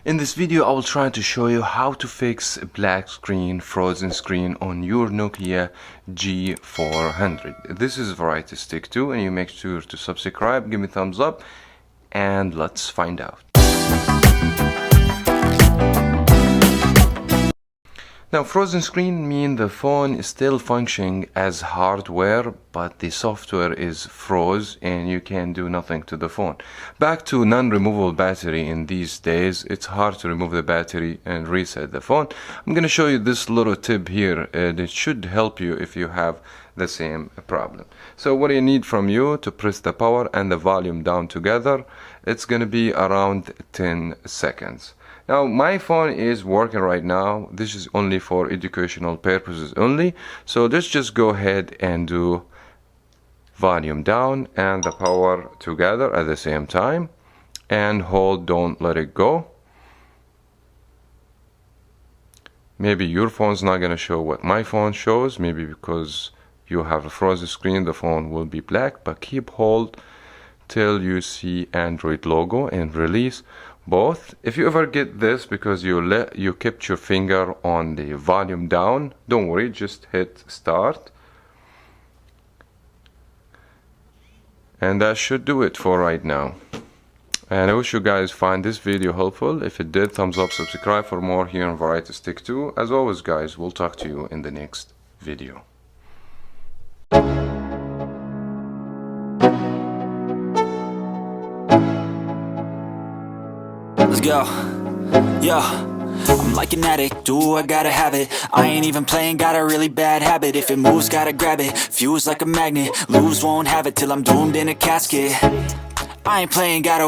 In this video, I will try to show you how to fix a black screen, frozen screen on your Nokia G400. This is Variety Stick 2, and you make sure to subscribe, give me a thumbs up, and let's find out. Now, frozen screen means the phone is still functioning as hardware, but the software is froze and you can do nothing to the phone. Back to non-removable battery. In these days, it's hard to remove the battery and reset the phone. I'm going to show you this little tip here, and it should help you if you have the same problem. So what do you need from you to press the power and the volume down together? It's going to be around 10 seconds. Now my phone is working right now. This is only for educational purposes only. So let's just go ahead and do volume down and the power together at the same time, and hold, don't let it go. Maybe your phone's not gonna show what my phone shows, maybe because you have a frozen screen, the phone will be black, but keep hold till you see Android logo and release both. If you ever get this because you kept your finger on the volume down, don't worry, just hit start, and that should do it for right now. And I wish you guys find this video helpful. If it did, thumbs up, subscribe for more here on Variety Stick 2. As always guys, we'll talk to you in the next video. Let's go, yeah. I'm like an addict, do I gotta have it. I ain't even playing, got a really bad habit. If it moves, gotta grab it, fuse like a magnet. Lose, won't have it till I'm doomed in a casket. I ain't playing, gotta